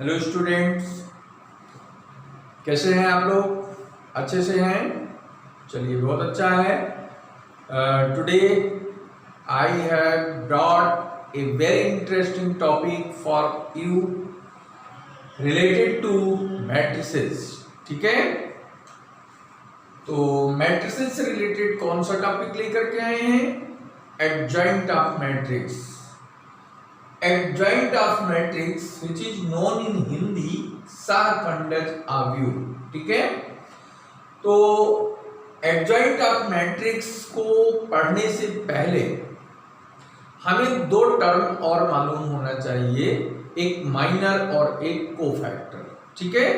Hello students, कैसे हैं आप लोग? अच्छे से हैं? चलिए, बहुत अच्छा है। Today I have brought a very interesting topic for you related to matrices. ठीक है, तो मैट्रिसेस से रिलेटेड कौन सा टॉपिक लेकर के आए हैं? Adjoint of matrix. Adjoint of matrix which is known in Hindi सहखंडज अवयव। ठीक है, तो एडजॉइंट ऑफ मैट्रिक्स को पढ़ने से पहले हमें दो टर्म और मालूम होना चाहिए, एक माइनर और एक कोफैक्टर। ठीक है,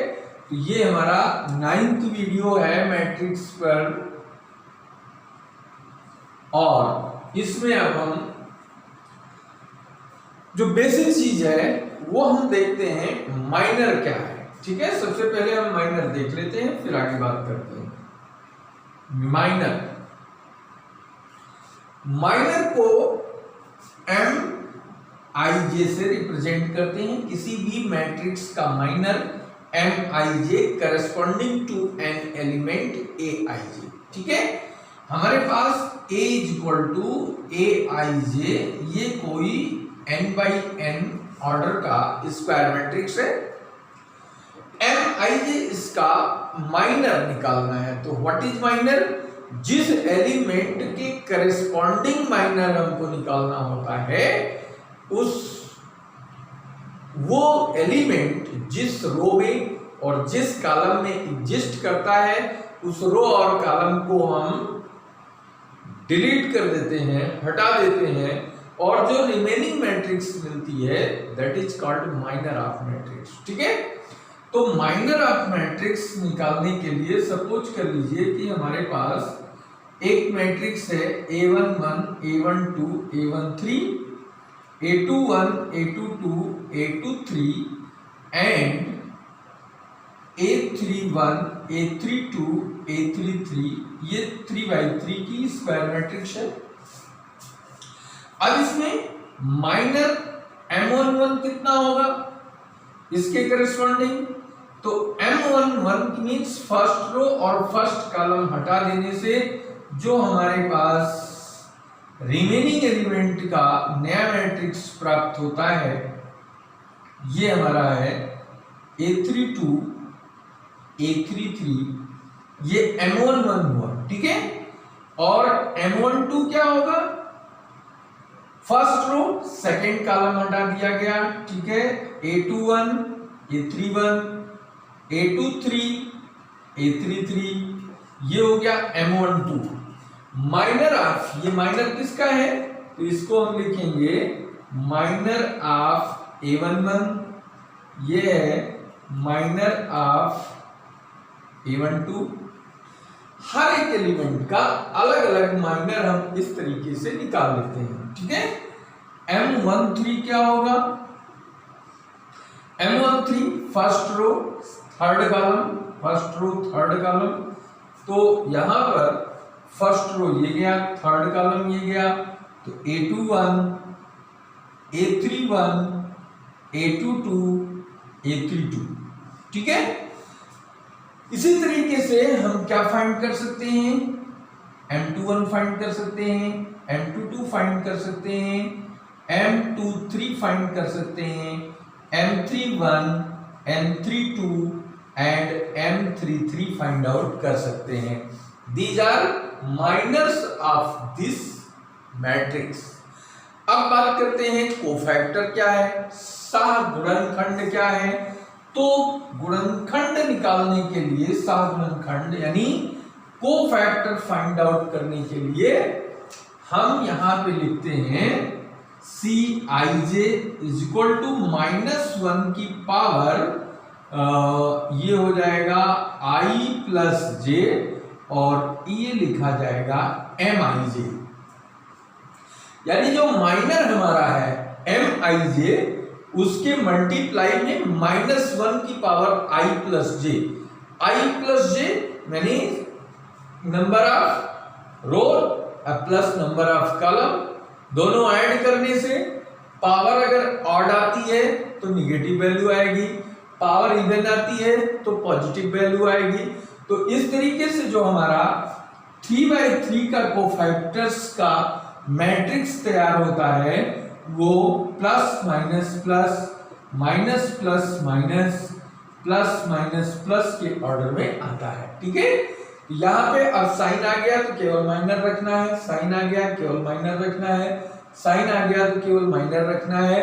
तो ये हमारा 9th वीडियो है मैट्रिक्स पर, और इसमें अब हम जो बेसिक चीज है वो हम देखते हैं माइनर क्या है। ठीक है, सबसे पहले हम माइनर देख लेते हैं, फिर आगे बात करते हैं। माइनर को MIJ से रिप्रेजेंट करते हैं। किसी भी मैट्रिक्स का minor MIJ corresponding to an element AIJ। ठीक है, हमारे पास A = AIJ, ये कोई n/n ऑर्डर का स्क्वायर मैट्रिक्स है। MIJ इसका माइनर निकालना है, तो व्हाट इज माइनर? जिस एलिमेंट के करस्पॉन्डिंग माइनर हमको निकालना होता है, वो एलिमेंट जिस रो में और जिस कॉलम में एग्जिस्ट करता है, उस रो और कॉलम को हम डिलीट कर देते हैं, हटा देते हैं, और जो रिमेनिंग मैट्रिक्स मिलती है that is called minor of matrix. ठीक है, तो माइनर ऑफ मैट्रिक्स निकालने के लिए सपोज कर लीजिए कि हमारे पास एक मैट्रिक्स है A11, A12, A13, A21, A22, A23 and A31, A32, A33, ये 3/3 की स्क्वायर मैट्रिक्स है। अब इसमें माइनर M11 कितना होगा इसके करस्पॉन्डिंग? तो M11 मींस फर्स्ट रो और फर्स्ट कॉलम हटा देने से जो हमारे पास रिमेनिंग एलिमेंट का नया मैट्रिक्स प्राप्त होता है, ये हमारा है A32, A33, ये M11 हुआ। ठीक है, और M12 क्या होगा? फर्स्ट रो सेकेंड कॉलम हटा दिया गया। ठीक है, A21, A31, A23, A33, ये हो गया M12। माइनर ऑफ, ये माइनर किसका है? तो इसको हम लिखेंगे माइनर ऑफ A11, ये है माइनर ऑफ A12। हर एक एलिमेंट का अलग अलग माइनर हम इस तरीके से निकाल लेते हैं। ठीक है, M13 क्या होगा? M13 first row third column, first row third column, तो यहां पर फर्स्ट रो ये गया, थर्ड कॉलम ये गया, तो A21, A31, A22, A32। ठीक है, इसी तरीके से हम क्या फाइंड कर सकते हैं? M21 फाइंड कर सकते हैं, M22 फाइंड कर सकते हैं, M23 फाइंड कर सकते हैं, M31, M32 and M33 find out कर सकते हैं। These are minors of this matrix. अब बात करते हैं कोफैक्टर क्या है, सहगुणनखंड क्या है। तो गुणनखंड निकालने के लिए, सहगुणनखंड यानी कोफैक्टर फाइंड आउट करने के लिए हम यहां पे लिखते हैं Cij = -1 की पावर, ये हो जाएगा I + j, और ये लिखा जाएगा Mij। यानी जो माइनर हमारा है Mij, उसके मल्टीप्लाई में -1 की power I + j। I + j यानी number of row plus number of column, दोनों ऐड करने से पावर अगर ऑड आती है तो निगेटिव वैल्यू आएगी, पावर इवन आती है तो पॉजिटिव वैल्यू आएगी। तो इस तरीके से जो हमारा 3/3 का कोफैक्टर्स का मैट्रिक्स तैयार होता है वो plus minus plus minus plus minus plus minus plus के ऑर्डर में आता है। ठीक है, यहाँ पे अब साइन आ गया तो केवल माइनर रखना है, साइन आ गया केवल माइनर रखना है, साइन आ गया तो केवल माइनर रखना है।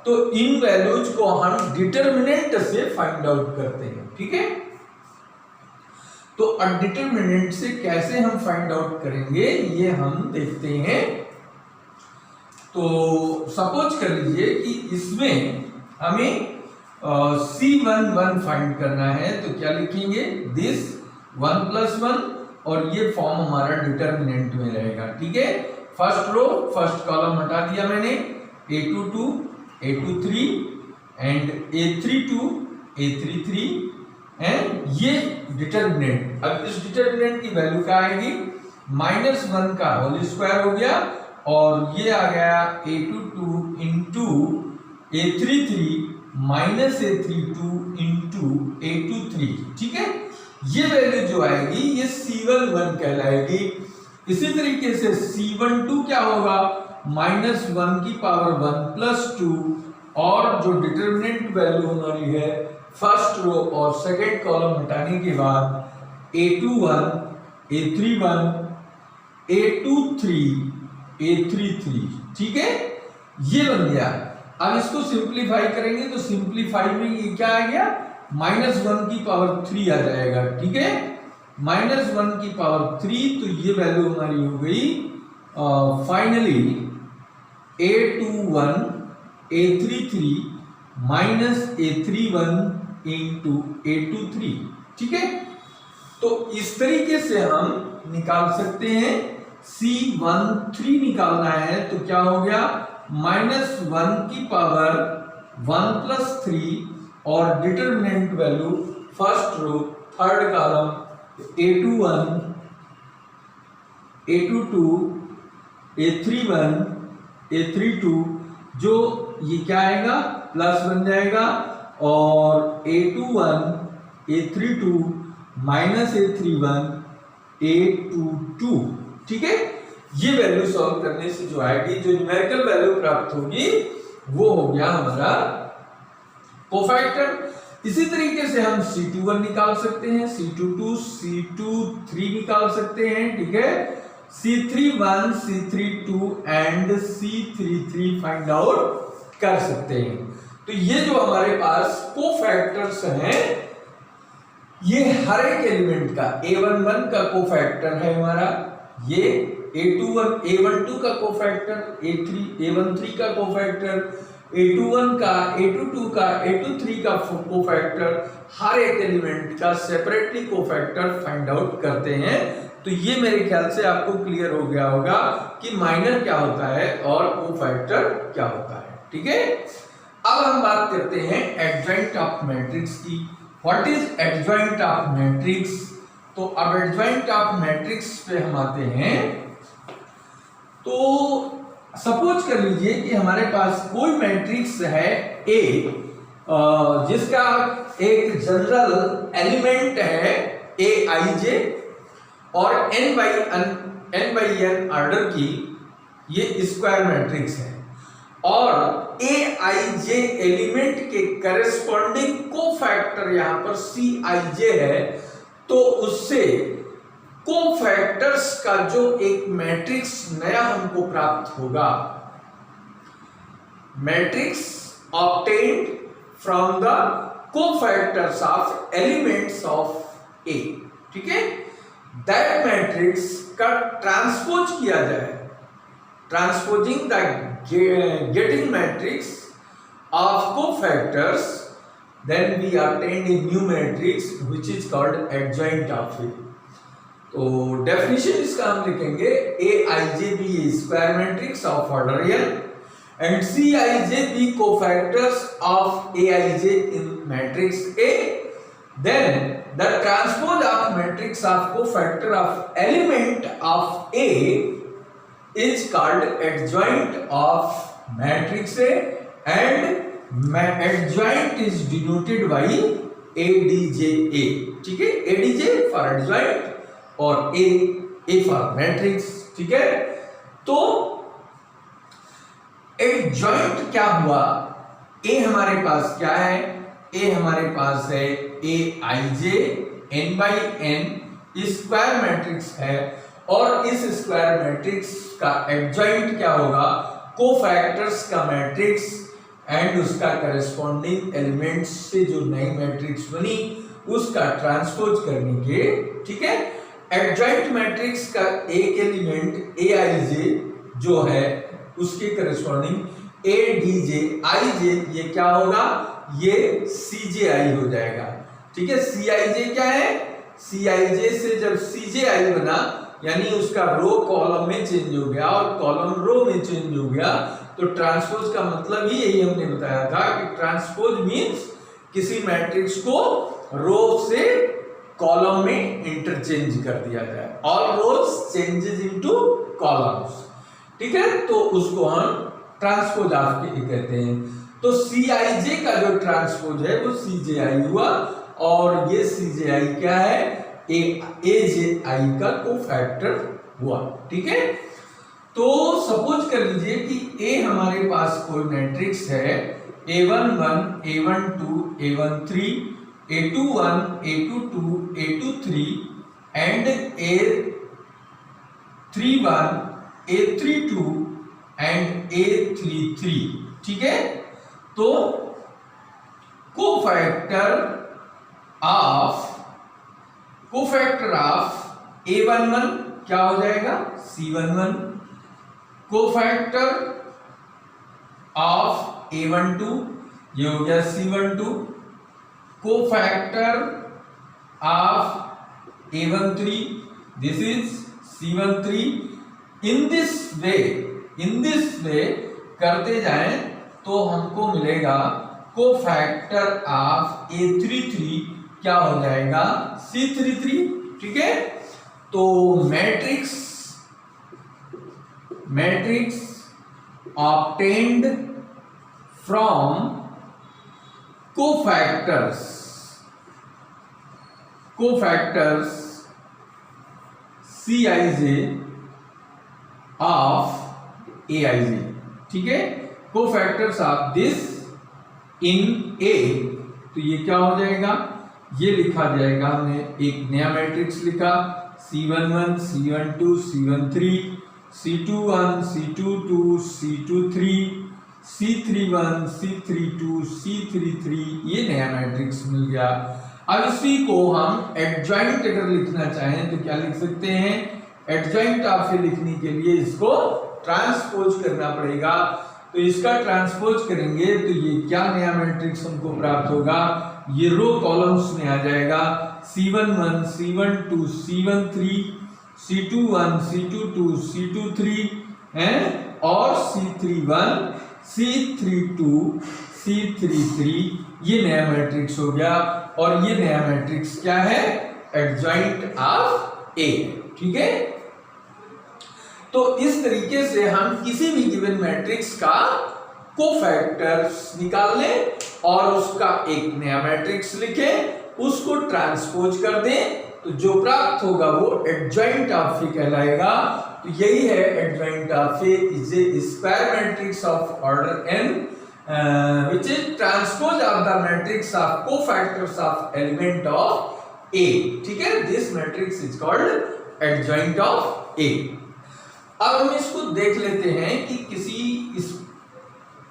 तो इन वैल्यूज को हम डिटरमिनेंट से फाइंड आउट करते हैं। ठीक है, तो अब डिटरमिनेंट से कैसे हम फाइंड आउट करेंगे ये हम देखते हैं। तो सपोज कर लीजिए कि इसमें हमें C11 फाइंड करना है, तो क्या लिखेंगे, दिस 1 + 1 और ये फॉर्म हमारा डिटरमिनेंट में रहेगा। ठीक है, फर्स्ट रो फर्स्ट कॉलम हटा दिया मैंने, A22 A23 and A32 A33 and ये डिटरमिनेंट। अब इस डिटरमिनेंट की वैल्यू क्या आएगी, -1 का होल स्क्वायर हो गया और ये आ गया A22 into A33 minus A32 into A23। ठीक है, ये वैल्यू जो आएगी ये C11 कहलाएगी। इसी तरीके से C12 क्या होगा, -1 की पावर 1 + 2 और जो डिटरमिनेंट वैल्यू हमारी है फर्स्ट रो और सेकेंड कॉलम हटाने के बाद A21 A31 A23 A33। ठीक है, ये बन गया। अब इसको सिंप्लीफाई करेंगे तो सिंप्लीफाई में ये क्या आ गया, -1 की पावर 3 आ जाएगा। ठीक है, -1 की पावर 3, तो ये वैल्यू हमारी हो गई finally A21 A33 minus A31 into A23। ठीक है, तो इस तरीके से हम निकाल सकते हैं। C13 निकालना है तो क्या हो गया, -1 की पावर 1 + 3 और determinant value first row third column A21 A22 A31 A32, जो ये क्या आएगा, प्लस बन जाएगा और A21 A32 minus A31 A22। ठीक है, ये वैल्यू सॉल्व करने से जो आएगी, जो न्यूमेरिकल वैल्यू प्राप्त होगी वो हो गया हमारा कोफैक्टर। इसी तरीके से हम C21 निकाल सकते हैं, C22 C23 निकाल सकते हैं। ठीक है, C31 C32 and C33 find out कर सकते हैं। तो ये जो हमारे पास कोफैक्टर्स हैं, ये हर एक एलिमेंट का A11 का कोफैक्टर है हमारा, ये A21 A12 का कोफैक्टर, A13 का कोफैक्टर, A21 का A22 का A23 का कोफैक्टर, हर एक एलिमेंट का सेपरेटली कोफैक्टर फाइंड आउट करते हैं। तो ये मेरे ख्याल से आपको क्लियर हो गया होगा कि माइनर क्या होता है और कोफैक्टर क्या होता है। ठीक है, अब हम बात करते हैं एडजॉइंट ऑफ मैट्रिक्स की। What is adjoint of matrix? तो अब एडजॉइंट ऑफ मैट्रिक्स पे हम आते हैं। तो सपोज कर लीजिए कि हमारे पास कोई मैट्रिक्स है A, जिसका एक जनरल एलिमेंट है Aij और n/n ऑर्डर की ये स्क्वायर मैट्रिक्स है और Aij एलिमेंट के करेस्पॉन्डिंग कोफैक्टर यहां पर Cij है, तो उससे कोफैक्टर्स का जो एक मैट्रिक्स नया हमको प्राप्त होगा, matrix obtained from the cofactors of elements of A। ठीक है, दैट मैट्रिक्स का ट्रांसपोज किया जाए, transposing the getting matrix of cofactors, then we obtain a new matrix which is called adjoint of A। तो डेफिनेशन इसका हम लिखेंगे Aij be a square matrix of order n and Cij be cofactors of Aij in matrix A, then the transpose of matrix of cofactor of element of A is called adjoint of matrix A and adjoint is denoted by ADJA, ठीक है, ADJ for adjoint और A for matrix, ठीक है। तो adjoint क्या हुआ, A हमारे पास क्या है, A हमारे पास है Aij n by n square matrix है, और इस स्क्वायर मैट्रिक्स का एडजॉइंट क्या होगा, कोफैक्टर्स का मैट्रिक्स एंड उसका करस्पॉन्डिंग एलिमेंट्स से जो नई मैट्रिक्स बनी उसका ट्रांसपोज करने के, ठीक है। एडजॉइंट मैट्रिक्स का एक एलिमेंट Aij जो है उसके करस्पॉन्डिंग ADJ ये क्या होगा, ये Cji हो जाएगा, ठीक है। Cij क्या है, Cij से जब Cji बना यानी उसका रो कॉलम में चेंज हो गया और कॉलम रो में चेंज हो गया, तो ट्रांसपोज का मतलब ही यही हमने बताया था कि ट्रांसपोज मींस किसी मैट्रिक्स को रो से कॉलम में इंटरचेंज कर दिया जाए, ऑल रोज चेंजेस इनटू कॉलम्स, ठीक है। तो उसको हम ट्रांसपोज ऑफ के कहते हैं। तो Cij का जो ट्रांसपोज है वो Cji हुआ, और ये Cji क्या है, Aj का कोफैक्टर हुआ, ठीक है। तो सपोज कर लीजिए कि A हमारे पास कोई मैट्रिक्स है A11 A12 A13 A21 A22 A23 and A31 A32 and A33, ठीक है। तो कोफैक्टर ऑफ A11 क्या हो जाएगा, C11, कोफैक्टर ऑफ A12 ये हो गया C12, cofactor of A13 this is C13। In this way करते जाएं तो हमको मिलेगा कोफैक्टर ऑफ A33 क्या हो जाएगा, C33, ठीक है। तो matrix obtained from cofactors Cij of Aij, ठीक है। Cofactors of this in A, तो ये क्या हो जाएगा, ये लिखा जाएगा, हमने एक नया मैट्रिक्स लिखा C11 C12 C13 C21 C22 C23 C31 C32 C33, ये नया मैट्रिक्स मिल गया। अब इसी को हम एडजॉइंट अगर लिखना चाहें तो क्या लिख सकते हैं, एडजॉइंट ऑफ लिखने के लिए इसको ट्रांसपोज करना पड़ेगा। तो इसका ट्रांसपोज करेंगे तो ये क्या नया मैट्रिक्स हमको प्राप्त होगा, ये रो कॉलम्स में आ जाएगा C11 C12 C13 C21 C22 C23 है, और C31 C32 C33, ये नया मैट्रिक्स हो गया। और ये नया मैट्रिक्स क्या है, एडजॉइंट ऑफ A, ठीक है। तो इस तरीके से हम किसी भी गिवन मैट्रिक्स का कोफैक्टर्स निकाल लें और उसका एक नया मैट्रिक्स लिखें, उसको ट्रांसपोज कर दें, तो जो प्राप्त होगा वो एडजॉइंट ऑफ A कहलाएगा। तो यही है adjoint of A is a square matrix of order n which is transpose of the matrix of cofactors of element of A, ठीक है। This matrix is called adjoint of A। अब हम इसको देख लेते हैं कि किसी इस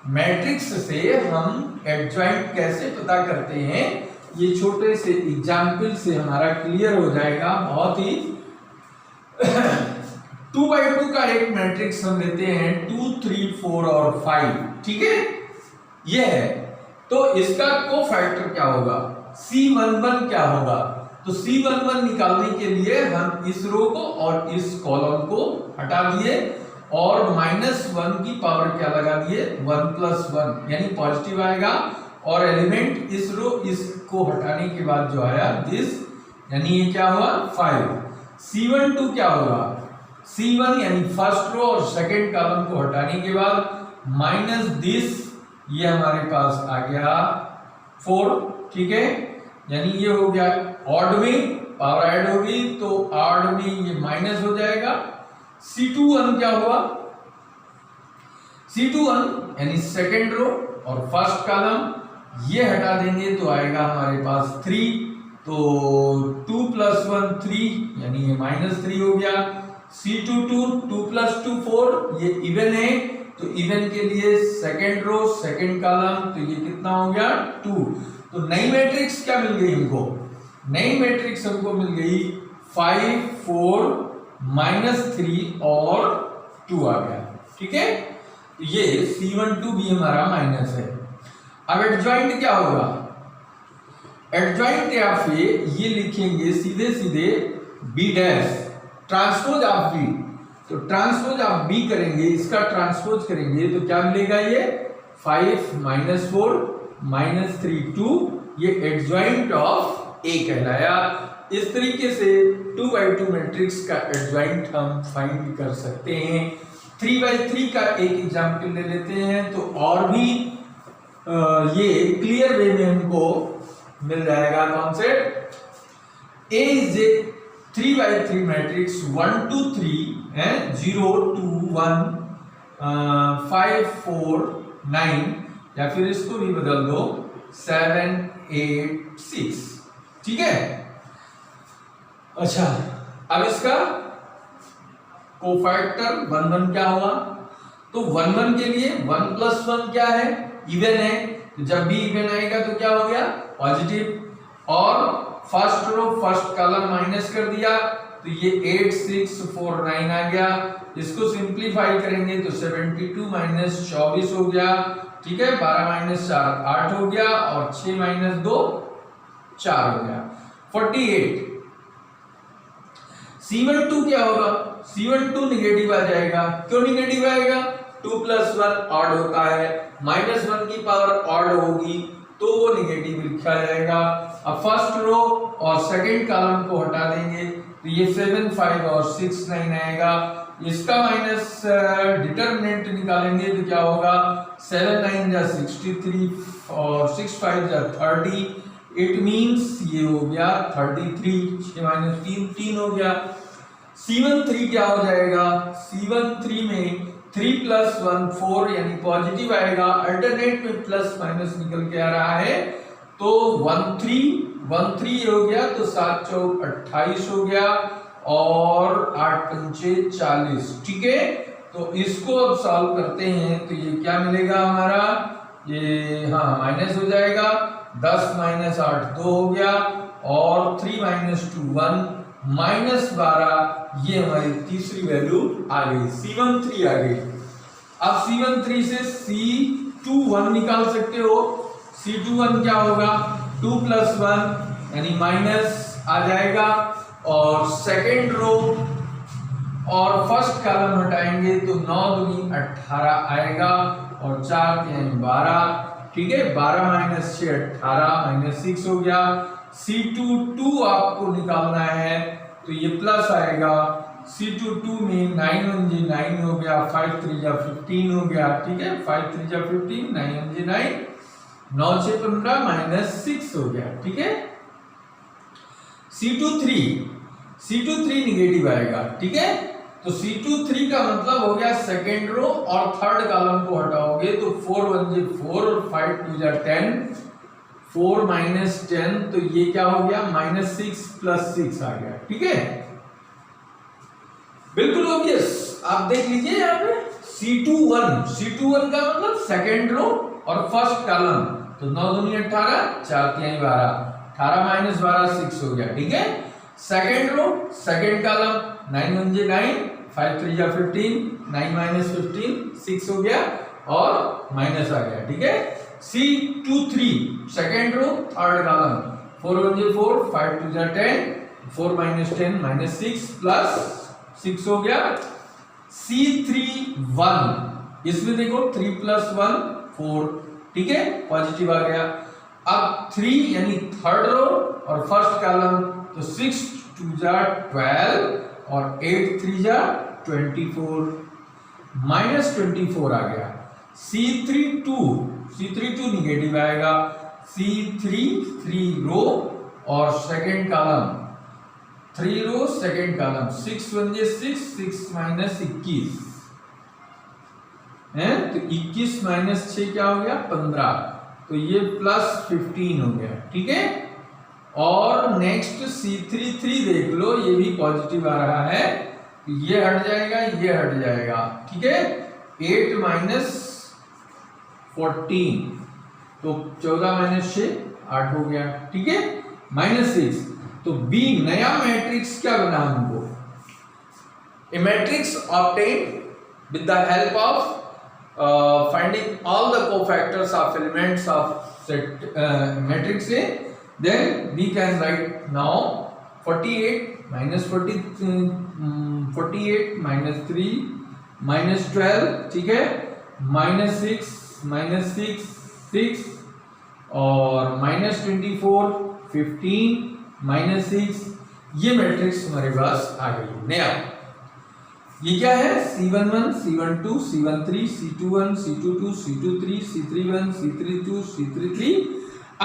मैट्रिक्स से हम एडजॉइंट कैसे पता करते हैं। ये छोटे से एग्जाम्पल से हमारा क्लियर हो जाएगा बहुत ही। 2x2 का एक मैट्रिक्स हम लेते हैं 2 3 4 और 5, ठीक है, ये है। तो इसका कोफैक्टर क्या होगा, C11 क्या होगा। तो C11 निकालने के लिए हम इस रो को और इस कॉलम को हटा दिए और -1 की पावर क्या लगा दिए, 1 + 1 यानी पॉजिटिव आएगा, और एलिमेंट इस रो इसको हटाने के बाद जो आया दिस, यानी ये क्या हुआ 5। C12 क्या होगा, C1 यानी फर्स्ट रो और सेकंड कॉलम को हटाने के बाद माइनस दिस ये हमारे पास आ गया 4, ठीक है, यानी ये हो गया ऑड में, पावर ऐड होगी तो ऑड में ये माइनस हो जाएगा। C21 क्या हुआ, C21 यानी सेकेंड रो और फर्स्ट कॉलम, ये हटा देंगे तो आएगा हमारे पास 3, तो 2 + 1 3 यानी ये -3 हो गया। C22 2 + 2 4, ये इवन है तो इवन के लिए सेकेंड रो सेकेंड कॉलम, तो ये कितना हो गया 2। तो नई मैट्रिक्स क्या मिल गई हमको, नई मैट्रिक्स हमको मिल गई 5 4 -3 और 2 आ गया, ठीक है। ये C12 भी हमारा माइनस है। अब एडजॉइंट क्या होगा, एडजॉइंट या फिर ये लिखेंगे सीधे सीधे B dash transpose of B, तो ट्रांसपोज ऑफ B करेंगे, इसका ट्रांसपोज करेंगे तो क्या मिलेगा, ये 5 -4 -3 2, ये एडजॉइंट ऑफ A कहलाया। इस तरीके से 2x2 मैट्रिक्स का एडजॉइंट हम फाइंड कर सकते हैं। 3x3 का एक एग्जाम्पल ले लेते हैं तो और भी ये क्लियर वे में हमको मिल जाएगा concept. A is a 3x3 matrix 1 2 3 है, 0 2 1 5 4 9, या फिर इसको भी बदल दो 7 8 6, ठीक है। अच्छा, अब इसका कोफैक्टर 1 1 क्या हुआ, तो 1 1 के लिए 1 + 1 क्या है, इवन है, तो जब भी इवन आएगा तो क्या हो गया पॉजिटिव। और first row first column minus कर दिया तो ये 8 6 4 9 आ गया। इसको सिंपलीफाई करेंगे तो 72 - 24 हो गया, ठीक है। 12 - 4 8 हो गया और 6 - 2 4 हो गया, 48। C12 क्या होगा, C12 निगेटिव आ जाएगा। क्यों निगेटिव आएगा, 2 + 1 ऑड होता है, -1 की पावर ऑड होगी तो वो निगेटिव लिखा जाएगा। अब फर्स्ट रो और सेकंड कॉलम को हटा देंगे तो ये 7 5 और 6 9 आएगा। इसका माइनस डिटरमिनेंट निकालेंगे तो क्या होगा, 7 9 जा 63 और 6 5 जा 30, इट मींस ये हो गया 33, 6 - 3 3 हो गया। C13 क्या हो जाएगा, C13 में 3 + 1 4 यानी पॉजिटिव आएगा, अल्टरनेट में प्लस माइनस निकल के आ रहा है तो 1 3 हो गया, तो 7 4 28 हो गया और 8 5 40, ठीक है। तो इसको अब सॉल्व करते हैं तो ये क्या मिलेगा हमारा, ये हाँ माइनस हो जाएगा, 10 - 8 2 हो गया और 3 - 2 1 -12, ये हमारी तीसरी वैल्यू आ गई, C13 आ गई। अब C13 से C21 निकाल सकते हो। C21 क्या होगा, 2 + 1 यानी माइनस आ जाएगा और सेकेंड रो और फर्स्ट कॉलम हटाएंगे तो 9 दूनी 18 आएगा और 4 3 12, ठीक है। 12 - 6 18 -6 हो गया। C22 आपको निकालना है तो ये प्लस आएगा, C22 में 9 1 जी 9 हो गया, 5 3 जा 15 हो गया, ठीक है। 5 3 जा 15, 9 1 जी 9, 9 6 15 -6 हो गया, ठीक है। C23 निगेटिव आएगा, ठीक है। तो C23 का मतलब हो गया सेकेंड रो और थर्ड कॉलम को हटाओगे तो 4 1 जी 4 और 5 2 जा 10, 4 - 10 तो ये क्या हो गया, -6 + 6 आ गया, ठीक है। बिल्कुल ऑब्वियस, आप देख लीजिए यहाँ पे C21 का मतलब सेकेंड रो और फर्स्ट कॉलम, तो 9 दूनी 18 4 3 12, 18 - 12 6 हो गया, ठीक है। सेकेंड रो सेकेंड कॉलम 9 1 जी 9, 5 3 जा 15, 9 - 15 6 हो गया और माइनस आ गया, ठीक है। C23 second row third column 4 1 जी 4, 5 2 जा 10, 4 - 10 -6 + 6 हो गया। C31 इसमें देखो 3 + 1 4, ठीक है, पॉजिटिव आ गया। अब 3 यानी थर्ड रो और फर्स्ट कॉलम तो 6 2 जा 12 और 8 3 जा 24, -24 आ गया। C32 C32 निगेटिव आएगा, C3 3 रो और second column 3 row second column 6 1 6 6 minus 21 है, तो 21 माइनस 6 क्या हो गया 15, तो ये प्लस 15 हो गया। ठीक है, और नेक्स्ट C33 देख लो, ये भी पॉजिटिव आ रहा है, ये हट जाएगा, ये हट जाएगा। ठीक है, 8 माइनस 14 तो 14 माइनस 6 8 हो गया। ठीक है, माइनस 6, तो बी नया मैट्रिक्स क्या बना हमको, A matrix obtained with the help of finding all the cofactors of elements of set matrix A, then we can write now 48 minus 48 minus 3 minus 12, ठीक है, minus 6 6 और minus 24 15 minus 6, ये matrix हमारे पास आ गई नया। ये क्या है, C11 C12 C13 C21 C22 C23 C31 C32 C33।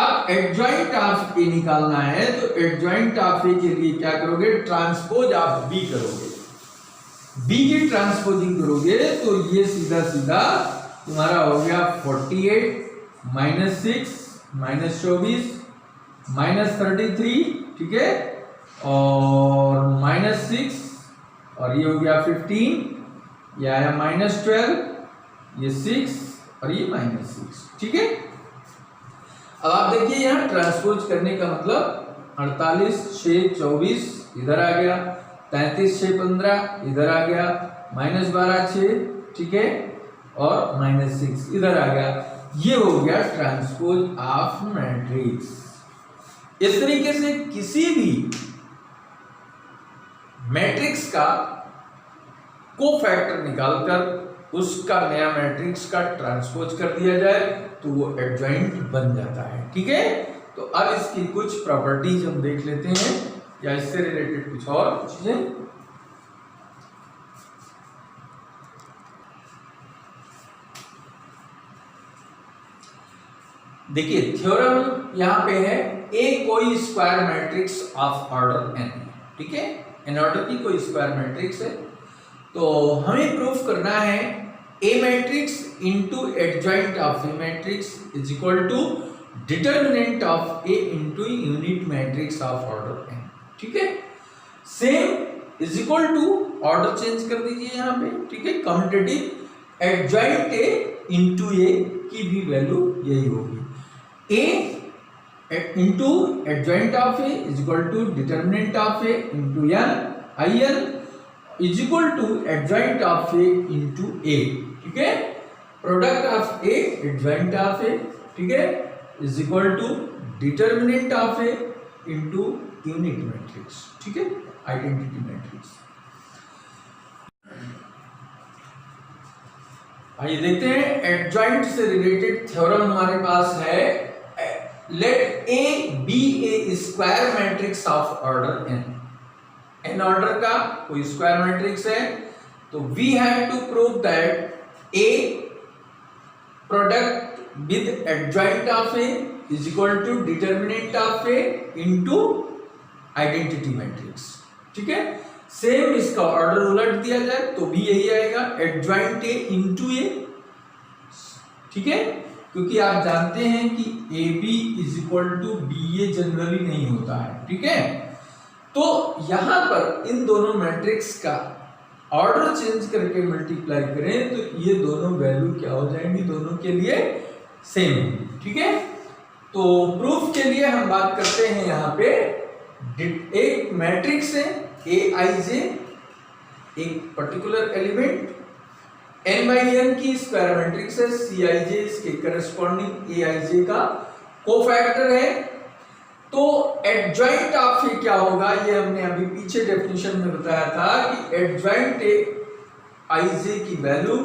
अब एडजॉइंट ऑफ ए निकालना है, तो एडजॉइंट ऑफ ए के लिए क्या करोगे, ट्रांसपोज ऑफ बी करोगे, बी की ट्रांसपोजिंग करोगे, तो ये सीधा सीधा तुम्हारा हो गया 48 माइनस 6 माइनस 24 माइनस 33, ठीक है, और माइनस 6 और ये हो गया 15, ये आया माइनस 12, ये 6 और ये माइनस 6। ठीक है, अब आप देखिए यहाँ ट्रांसपोज करने का मतलब 48 6 24 इधर आ गया, 33 6 15 इधर आ गया, माइनस 12 6, ठीक है, और माइनस 6 इधर आ गया, ये हो गया ट्रांसपोज ऑफ मैट्रिक्स। इस तरीके से किसी भी मैट्रिक्स का कोफैक्टर निकालकर उसका नया मैट्रिक्स का ट्रांसपोज कर दिया जाए तो वो एडजॉइंट बन जाता है। ठीक है, तो अब इसकी कुछ प्रॉपर्टीज हम देख लेते हैं, या इससे रिलेटेड कुछ और चीजें। देखिए थ्योरम यहां पे है, ए कोई square matrix of order n, ठीक है, एन ऑर्डर की कोई स्क्वायर मैट्रिक्स है, तो हमें प्रूफ करना है A matrix into adjoint of A matrix is equal to determinant of A into unit matrix of order n। ठीक है, same is equal to, order change कर दीजिए यहाँ पे, ठीक है, commutative adjoint A into A की भी वैल्यू यही होगी, ए into adjoint of A is equal to determinant of A into n, in is equal to adjoint of A into A, ठीक है, product of A adjoint of A, ठीक है, is equal to determinant of A into unit matrix, ठीक है, identity matrix। आइए देखते हैं adjoint से रिलेटेड थ्योरम हमारे पास है, let A be a square matrix of order n, n order का कोई स्क्वायर मैट्रिक्स है, तो we have to prove that A product with adjoint of A is equal to determinant of A into identity matrix। ठीक है, same इसका order उलट दिया जाए तो भी यही आएगा, adjoint A into A, ठीक है, क्योंकि आप जानते हैं कि A B is equal to B A generally नहीं होता है। ठीक है, तो यहां पर इन दोनों मैट्रिक्स का ऑर्डर चेंज करके मल्टीप्लाई करें तो ये दोनों वैल्यू क्या हो जाएंगी, दोनों के लिए सेम होगी। ठीक है, तो प्रूफ के लिए हम बात करते हैं यहाँ पे, एक मैट्रिक्स है ए आई जे, एक particular element n by n की स्क्वायर मैट्रिक्स है, सी आई जे इसके करस्पॉन्डिंग ए आई जे का कोफैक्टर है, तो एडजॉइंट ऑफ ए क्या होगा, ये हमने अभी पीछे डेफिनेशन में बताया था कि एडजॉइंट ए आई जे की वैल्यू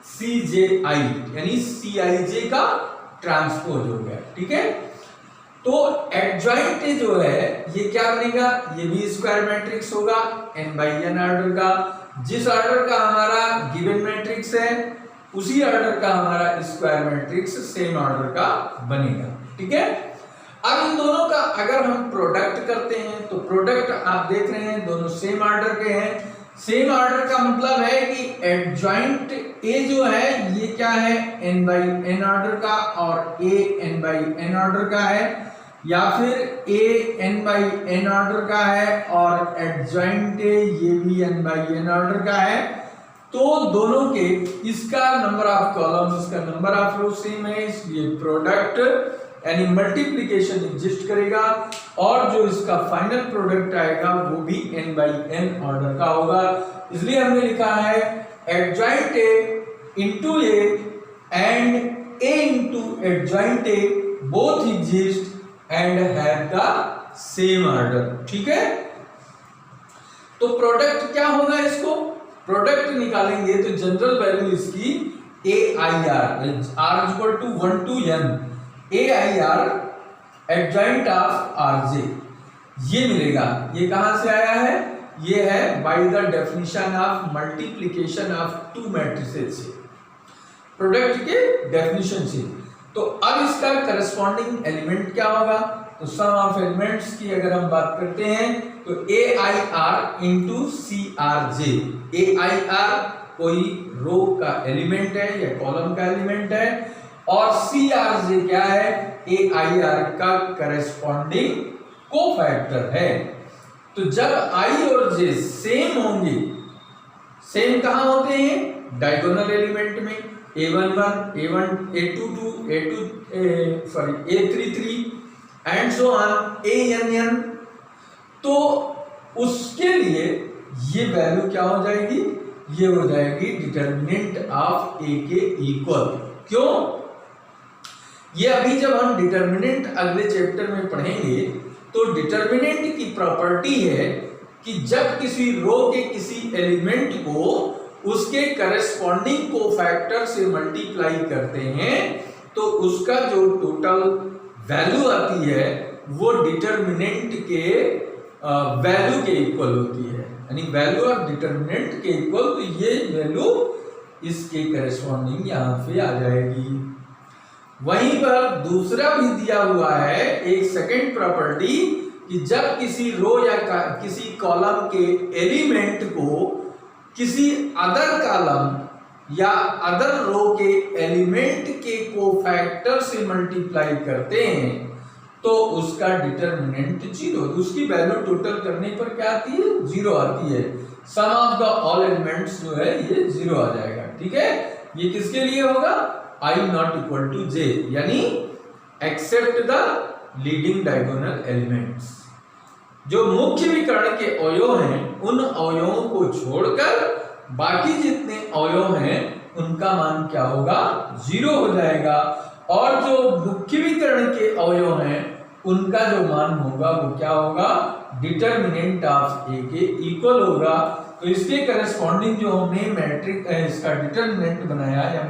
सी जे आई, यानी सी आई जे का ट्रांसपोज हो गया। ठीक है, तो एडजॉइंट ए जो है ये क्या बनेगा, ये भी स्क्वायर मैट्रिक्स होगा n by n ऑर्डर का, जिस ऑर्डर का हमारा गिवन मैट्रिक्स है उसी ऑर्डर का हमारा स्क्वायर मैट्रिक्स सेम ऑर्डर का बनेगा। ठीक है, अब इन दोनों का अगर हम प्रोडक्ट करते हैं तो प्रोडक्ट आप देख रहे हैं दोनों सेम ऑर्डर के हैं। सेम ऑर्डर का मतलब है कि एडजॉइंट ए जो है ये क्या है, n बाई n ऑर्डर का, और a n by n order का है, या फिर a n by n order का है और एडजॉइंट ए ये भी n बाई n ऑर्डर का है। तो दोनों के इसका नंबर ऑफ कॉलम्स, इसका नंबर ऑफ रो सेम है, इसलिए प्रोडक्ट यानी मल्टीप्लिकेशन एग्जिस्ट करेगा, और जो इसका फाइनल प्रोडक्ट आएगा वो भी n बाई n ऑर्डर का होगा। इसलिए हमने लिखा है adjoint A into A and A into adjoint A both exist and have the same order. ठीक है, तो प्रोडक्ट क्या होगा, इसको प्रोडक्ट निकालेंगे तो जनरल वैल्यू इसकी AIR, R equal to 1 to n AIR adjoint of RJ ये मिलेगा। ये कहां से आया है, ये है by the definition of multiplication of to matrices से, प्रोडक्ट के डेफिनेशन से। तो अब इसका करस्पॉन्डिंग एलिमेंट क्या होगा, तो सम ऑफ एलिमेंट्स की अगर हम बात करते हैं तो AIR इंटू CRJ। AIR कोई रो का एलिमेंट है या कॉलम का एलिमेंट है, और CRJ क्या है, AIR का करस्पॉन्डिंग कोफैक्टर है। तो जब I और J सेम होंगे, सेम कहां होते हैं, डायगोनल एलिमेंट में, A11, A1, A22, A33 and so on ANN। तो उसके लिए ये वैल्यू क्या हो जाएगी, ये हो जाएगी डिटर्मिनेंट ऑफ A के इक्वल। क्यों, ये अभी जब हम डिटर्मिनेंट अगले चैप्टर में पढ़ेंगे तो डिटर्मिनेंट की प्रॉपर्टी है कि जब किसी रो के किसी एलिमेंट को उसके करस्पॉन्डिंग कोफैक्टर से मल्टीप्लाई करते हैं तो उसका जो टोटल वैल्यू आती है वो डिटर्मिनेंट के वैल्यू के इक्वल होती है, यानी वैल्यू ऑफ डिटर्मिनेंट के इक्वल। तो ये वैल्यू इसके करस्पॉन्डिंग यहाँ पे आ जाएगी। वहीं पर दूसरा भी दिया हुआ है एक सेकंड प्रॉपर्टी कि जब किसी रो या किसी कॉलम के एलिमेंट को किसी अदर कॉलम या अदर रो के एलिमेंट के कोफैक्टर से मल्टीप्लाई करते हैं तो उसका डिटर्मिनेंट जीरो, उसकी वैल्यू टोटल करने पर क्या आती है, जीरो आती है। सम ऑफ द ऑल एलिमेंट्स जो है ये जीरो आ जाएगा। ठीक है, ये किसके लिए होगा, I not equal to J, यानी except the leading diagonal elements. जो मुख्य विकर्ण के अवयव हैं उन अवयवों को छोड़कर बाकी जितने अवयव हैं उनका मान क्या होगा, जीरो हो जाएगा, और जो मुख्य विकर्ण के अवयव हैं उनका जो मान होगा वो क्या होगा, डिटर्मिनेंट ऑफ A के इक्वल होगा। तो इसके करस्पॉन्डिंग जो हमने मैट्रिक्स इसका डिटर्मिनेंट बनाया या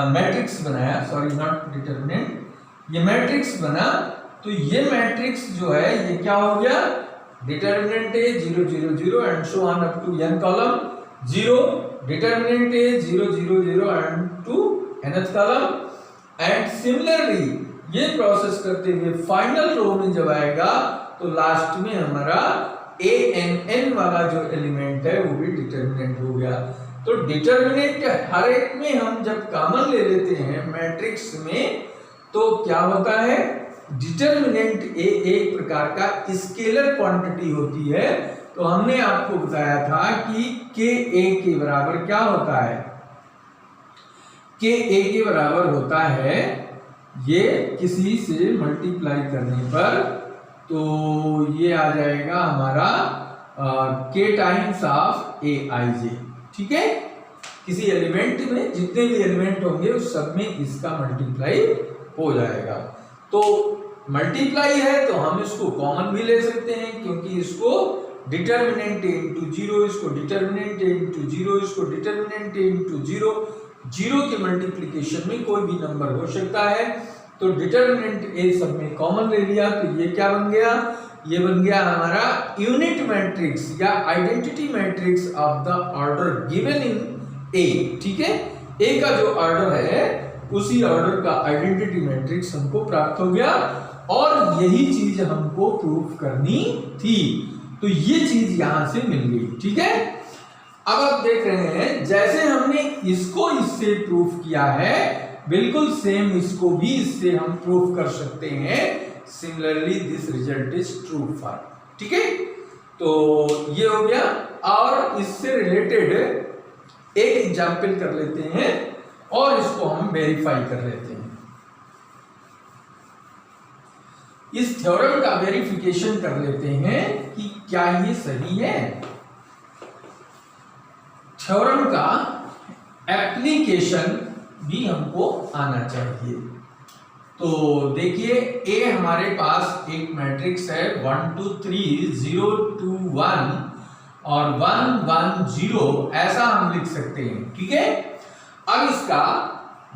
मैट्रिक्स बनाया, सॉरी नॉट डिटर्मिनेंट, ये मैट्रिक्स बना, तो ये मैट्रिक्स जो है ये क्या हो गया, डिटर्मिनेंट है 0 0 0 and so on up to n column 0, determinant है 0 0 0 and to nth column, and similarly ये प्रोसेस करते हुए फाइनल रो में जब आएगा तो लास्ट में हमारा ANN वाला जो एलिमेंट है वो भी डिटर्मिनेंट हो गया। तो डिटर्मिनेंट हर एक में हम जब कॉमन ले लेते हैं मैट्रिक्स में तो क्या होता है, डिटर्मिनेंट A एक प्रकार का स्केलर क्वांटिटी होती है। तो हमने आपको बताया था कि KA के बराबर क्या होता है, KA के बराबर होता है ये किसी से मल्टीप्लाई करने पर तो ये आ जाएगा हमारा K टाइम्स ऑफ AIJ। ठीक है, किसी एलिमेंट में जितने भी एलिमेंट होंगे उस सब में इसका मल्टीप्लाई हो जाएगा। तो मल्टीप्लाई है तो हम इसको कॉमन भी ले सकते हैं क्योंकि इसको डिटर्मिनेंट इंटू जीरो, इसको डिटर्मिनेंट इंटू जीरो, इसको डिटर्मिनेंट इंटू जीरो, जीरो के मल्टीप्लिकेशन में कोई भी नंबर हो सकता है। तो डिटर्मिनेंट ए सब में कॉमन ले लिया तो ये क्या बन गया, ये बन गया हमारा यूनिट मैट्रिक्स या identity matrix of the order given in A. ठीक है, ए का जो ऑर्डर है उसी ऑर्डर का आइडेंटिटी मैट्रिक्स हमको प्राप्त हो गया और यही चीज हमको प्रूफ करनी थी। तो ये चीज यहां से मिल गई, ठीक है। अब आप देख रहे हैं जैसे हमने इसको इससे प्रूफ किया है बिल्कुल सेम इसको भी इससे हम प्रूफ कर सकते हैं। Similarly this result is true for, ठीक है। तो ये हो गया और इससे रिलेटेड एक एग्जाम्पल कर लेते हैं और इसको हम वेरीफाई कर लेते हैं। इस थ्योरम का वेरिफिकेशन कर लेते हैं कि क्या ये सही है। थ्योरम का एप्लीकेशन भी हमको आना चाहिए। तो देखिए ए हमारे पास एक मैट्रिक्स है 1 2 3 0 2 1 और 1 1 0 ऐसा हम लिख सकते हैं, ठीक है। अब इसका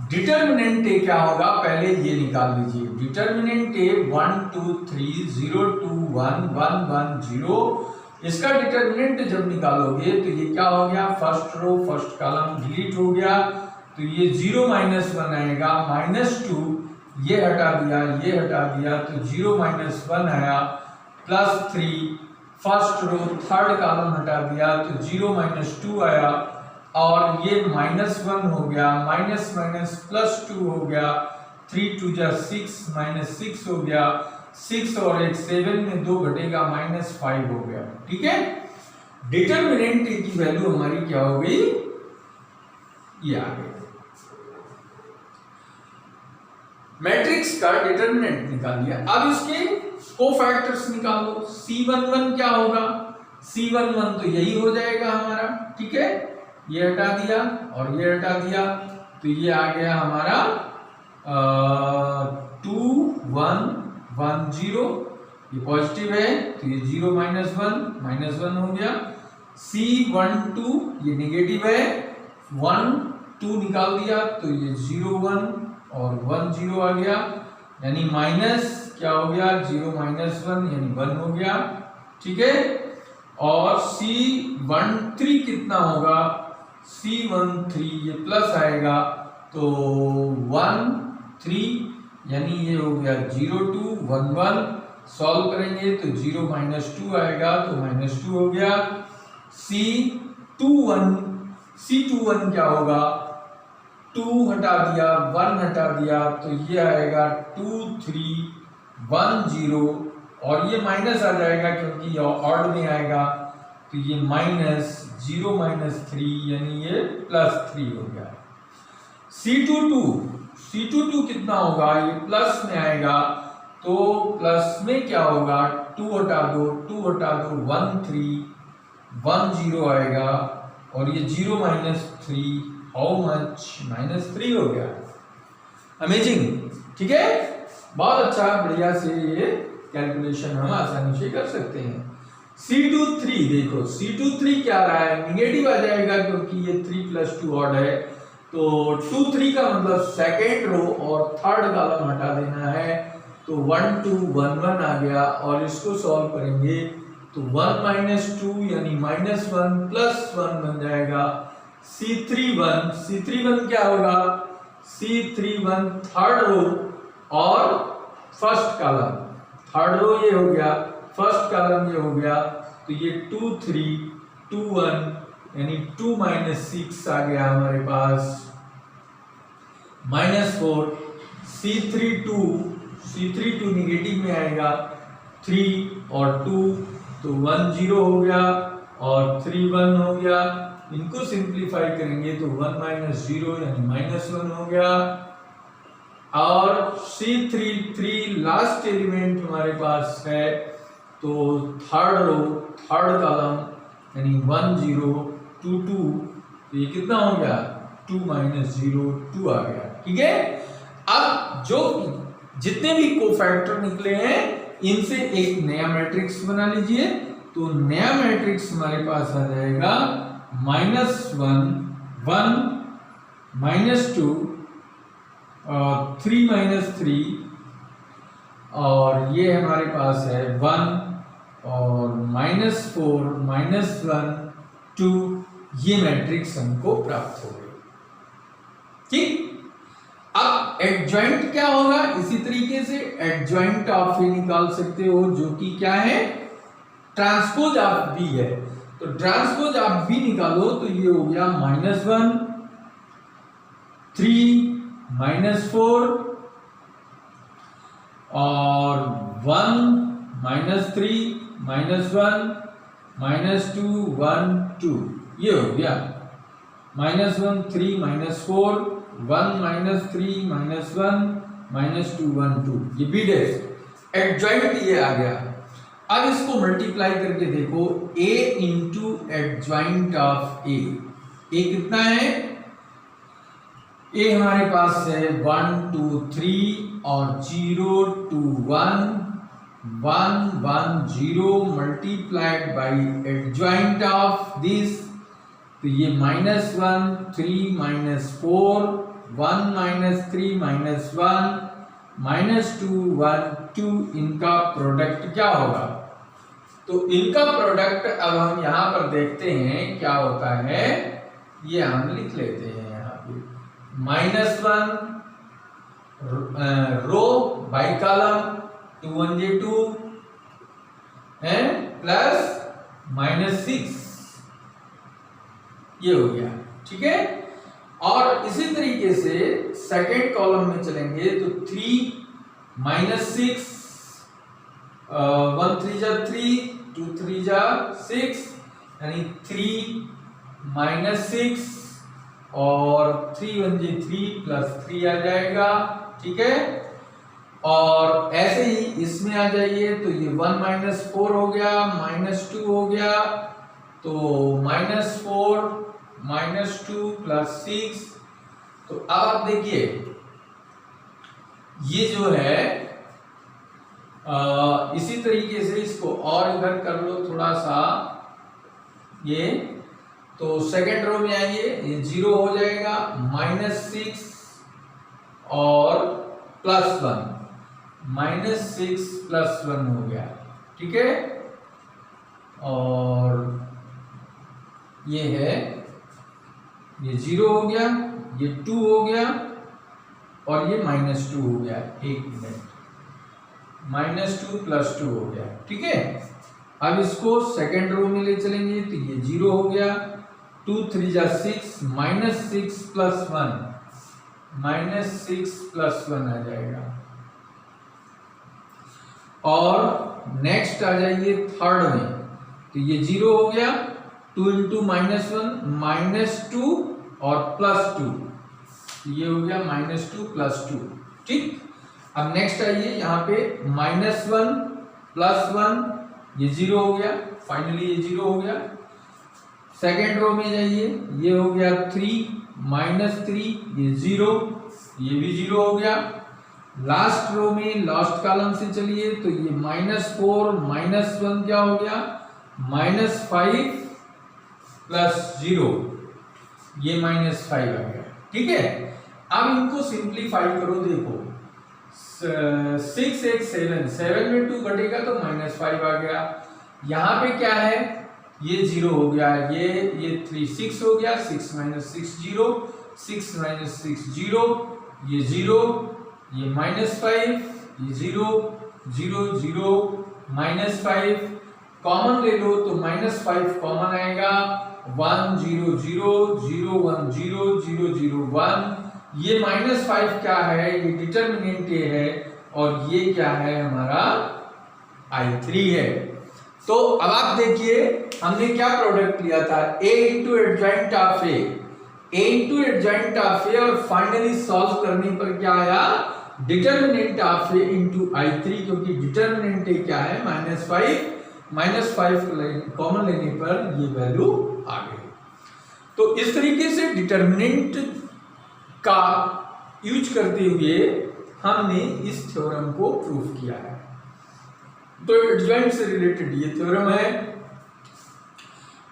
डिटर्मिनेंट ए क्या होगा पहले ये निकाल लीजिए। डिटर्मिनेंट ए 1 2 3 0 2 1 1 1 0। इसका डिटर्मिनेंट जब निकालोगे तो ये क्या हो गया, first row first column delete हो गया तो ये 0 -1 आएगा, -2 ये हटा दिया तो 0 -1 आया, +3 फर्स्ट रो थर्ड कॉलम हटा दिया तो 0 -2 आया और ये -1 हो गया, माइनस +2 हो गया, 3 2 जा 6 -6 हो गया, 6 और 1 7 में 2 घटेगा -5 हो गया, ठीक है। डिटर्मिनेंट की वैल्यू हमारी क्या हो गई, ये आ गई। मैट्रिक्स का डिटर्मिनेंट निकाल लिया। अब इसके कोफैक्टर्स निकालो। C11 क्या होगा, C11 तो यही हो जाएगा हमारा, ठीक है। ये हटा दिया और ये हटा दिया तो ये आ गया हमारा 2 1 1 0। ये पॉजिटिव है तो ये 0 -1 हो गया। C12 ये नेगेटिव है, 1 2 निकाल दिया तो ये 0 1 और 1 0 आ गया, यानी माइनस क्या हो गया 0 -1 यानी 1 हो गया, ठीक है। और C13 कितना होगा, C13 ये प्लस आएगा तो 1 3 यानी ये हो गया 0 2 1 1। सॉल्व करेंगे तो 0 -2 आएगा तो -2 हो गया। C21 क्या होगा, 2 हटा दिया 1 हटा दिया तो ये आएगा 2 3 1 0 और ये माइनस आ जाएगा क्योंकि ये ऑड में आएगा तो ये -0 -3 यानी ये +3 हो गया। C22 कितना होगा, ये प्लस में आएगा तो प्लस में क्या होगा 2 हटा दो 1 3 1 0 आएगा और ये 0 -3 हाउ मच -3 हो गया। अमेजिंग, ठीक है। बहुत अच्छा, बढ़िया से ये कैलकुलेशन हम आसानी से कर सकते हैं। C23 देखो, C23 क्या रहा है, निगेटिव आ जाएगा क्योंकि ये 3 + 2 ऑड है तो 2 3 का मतलब सेकेंड रो और थर्ड कॉलम हटा देना है तो 1 2 1 1 आ गया और इसको सॉल्व करेंगे तो 1 -2 यानी -1 +1 बन जाएगा। C31 क्या होगा, C31 थर्ड रो और फर्स्ट कॉलम, थर्ड रो ये हो गया फर्स्ट कॉलम ये हो गया तो ये 2 3 2 1 यानी 2 -6 आ गया हमारे पास, -4 C32 निगेटिव में आएगा 3 और 2 तो 1 0 हो गया और 3 1 हो गया। इनको सिंप्लीफाई करेंगे तो 1 -0 यानी -1 हो गया और C33 लास्ट एलिमेंट हमारे पास है तो थर्ड रो थर्ड कॉलम यानी 1 0 2 2 तो ये कितना हो गया 2 -0 2 आ गया, ठीक है। अब जो जितने भी कोफैक्टर निकले हैं इनसे एक नया मैट्रिक्स बना लीजिए तो नया मैट्रिक्स हमारे पास आ जाएगा -1 1 -2 3 -3 और ये हमारे पास है 1 और -4 -1 2। ये मैट्रिक्स हमको प्राप्त हो गई। ठीक। अब एडजॉइंट क्या होगा, इसी तरीके से एडजॉइंट ऑफ ए निकाल सकते हो, जो कि क्या है, ट्रांसपोज ऑफ बी है। तो ट्रांसपोज ऑफ बी निकालो तो ये हो गया -1 3 -4 और 1 -3 -1 -2 1 2, ये हो गया -1 3 -4 1 -3 -1 -2 1 2, ये बी डैश एडजॉइंट ये आ गया। अब इसको मल्टीप्लाई करके देखो, a इंटू एडजॉइंट ऑफ ए कितना है, a हमारे पास है 1 2 3 और 0 2 1 1 1 0 multiplied by adjoint of this, तो ये -1 3 -4 1 -3 -1 -2 1 2, इनका प्रोडक्ट क्या होगा। तो इनका प्रोडक्ट अब हम यहां पर देखते हैं क्या होता है, ये हम लिख लेते हैं यहाँ पे -1 रो बाई कॉलम 2 1 जे 2 प्लस -6, ये हो गया, ठीक है। और इसी तरीके से सेकेंड कॉलम में चलेंगे तो 3 -6 1 3 जा 3 2 3 जा 6, यानी 3 -6 और 3 1 जे 3 प्लस 3 आ जाएगा, ठीक है। और ऐसे ही इसमें आ जाइए तो ये 1 -4 हो गया, -2 हो गया, तो -4 -2 प्लस 6। तो अब आप देखिए ये जो है इसी तरीके से इसको और इधर कर लो थोड़ा सा, ये तो सेकेंड रो में आइए, ये 0 हो जाएगा, -6 और +1 -6 +1 हो गया, ठीक है। और ये है, ये 0 हो गया, ये 2 हो गया और ये -2 हो गया, एक मिनट, -2 + 2 हो गया, ठीक है। अब इसको सेकेंड रो में ले चलेंगे तो ये 0 हो गया, 2 3 जा 6 -6 + 1 -6 + 1 आ जाएगा। और नेक्स्ट आ जाइए थर्ड में, तो ये 0 हो गया, 2 × -1 -2 और +2, ये हो गया -2 + 2, ठीक। अब नेक्स्ट आइए यहाँ पे -1 +1, ये 0 हो गया, फाइनली ये 0 हो गया। सेकेंड रो में जाइए, ये हो गया 3 -3, ये 0, ये भी 0 हो गया। लास्ट रो में लास्ट कॉलम से चलिए तो ये -4 -1 क्या हो गया, -5 + 0, ये -5 आ गया, ठीक है। अब इनको सिंप्लीफाई करो, देखो 6 1 7, 7 में 2 घटेगा तो -5 आ गया। यहाँ पे क्या है, ये 0 हो गया, ये 3 6 हो गया, 6 - 6 0, 6 - 6 0, ये 0, ये -5, ये 0 0 0 -5, कॉमन ले लो तो -5 कॉमन आएगा, 1 0 0 0 1 0 0 0 1, ये -5 क्या है, ये डिटर्मिनेंट ए है और ये क्या है हमारा I3 है। तो अब आप देखिए हमने क्या प्रोडक्ट लिया था, A × adjoint of A, A × adjoint of A, और फाइनली सॉल्व करने पर क्या आया, डिटर्मिनेंट ऑफ A × I3, क्योंकि डिटर्मिनेंट A क्या है -5 कॉमन लेने पर ये वैल्यू आ गई। तो इस तरीके से डिटर्मिनेंट का यूज करते हुए हमने इस थ्योरम को प्रूव किया है। तो एडजॉइंट से रिलेटेड ये थ्योरम है।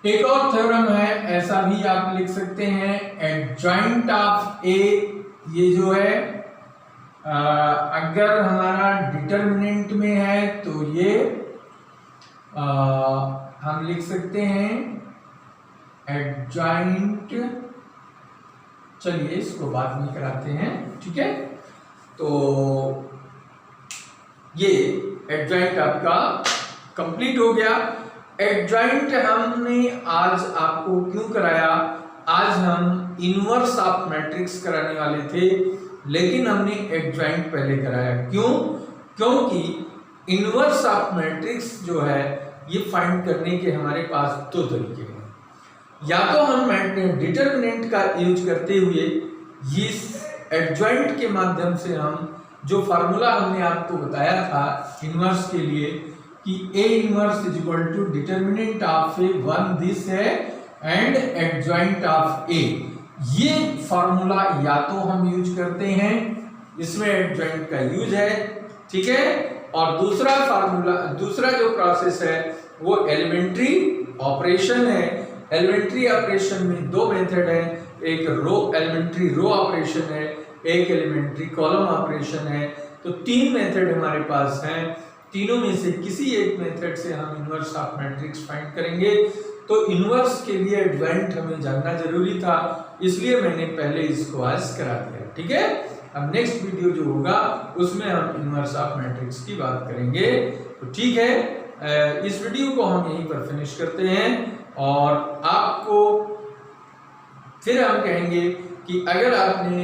एक और थ्योरम है, ऐसा भी आप लिख सकते हैं, एडजॉइंट ऑफ ए, ये जो है अगर हमारा डिटर्मिनेंट में है तो ये हम लिख सकते हैं एडजॉइंट, चलिए इसको बाद में कराते हैं, ठीक है। तो ये एडजॉइंट आपका कंप्लीट हो गया। एडजॉइंट हमने आज आपको क्यों कराया, आज हम इनवर्स ऑफ मैट्रिक्स कराने वाले थे, लेकिन हमने एडजॉइंट पहले कराया। क्यों? क्योंकि इनवर्स ऑफ मैट्रिक्स जो है ये फाइंड करने के हमारे पास दो तरीके हैं। या तो हम डिटरमिनेंट का यूज करते हुए इस एडजॉइंट के माध्यम से हम जो फार्मूला हमने आपको बताया था इनवर्स के लिए कि A inverse is equal to determinant of A 1 this है एंड एडजॉइंट ऑफ A, ये फार्मूला या तो हम यूज करते हैं, इसमें एडजॉइंट का यूज है, ठीक है। और दूसरा फार्मूला, दूसरा जो प्रोसेस है वो एलिमेंट्री ऑपरेशन है। एलिमेंट्री ऑपरेशन में दो मेथड है, एक एलिमेंट्री रो ऑपरेशन है, एक एलिमेंट्री कॉलम ऑपरेशन है। तो तीन मेथड हमारे पास हैं, तीनों में से किसी एक मेथड से हम इनवर्स ऑफ मैट्रिक्स फाइंड करेंगे। तो इनवर्स के लिए एडजॉइंट हमें जानना जरूरी था, इसलिए मैंने पहले इसको आज करा दिया, ठीक है। अब नेक्स्ट वीडियो जो होगा उसमें हम इनवर्स ऑफ मैट्रिक्स की बात करेंगे। तो ठीक है, इस वीडियो को हम यहीं पर फिनिश करते हैं और आपको फिर हम कहेंगे कि अगर आपने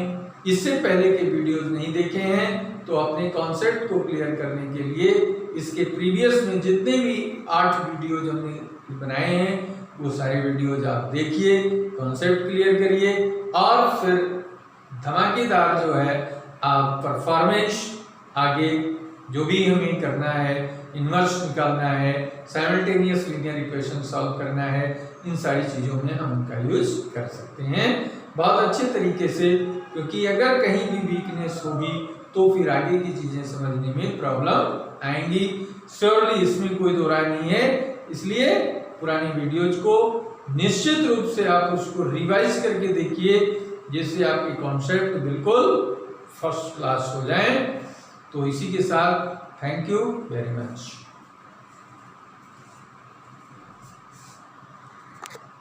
इससे पहले के वीडियोस नहीं देखे हैं तो अपने कॉन्सेप्ट को क्लियर करने के लिए इसके प्रीवियस में जितने भी 8 वीडियोज हमने बनाए हैं वो सारे वीडियोज आप देखिए, कॉन्सेप्ट क्लियर करिए और फिर धमाकेदार जो है आप परफॉर्मेंस आगे जो भी हमें करना है, इनवर्स निकालना है, साइमल्टेनियस लीनियर इक्वेशन सॉल्व करना है, इन सारी चीज़ों में हम उनका यूज कर सकते हैं बहुत अच्छे तरीके से। क्योंकि अगर कहीं भी वीकनेस होगी तो फिर आगे की चीज़ें समझने में प्रॉब्लम आएंगी। श्योरली इसमें कोई दो राय नहीं है, इसलिए पुरानी वीडियोज को निश्चित रूप से आप उसको रिवाइज करके देखिए जिससे आपके कॉन्सेप्ट बिल्कुल फर्स्ट क्लास हो जाएं। तो इसी के साथ थैंक यू वेरी मच।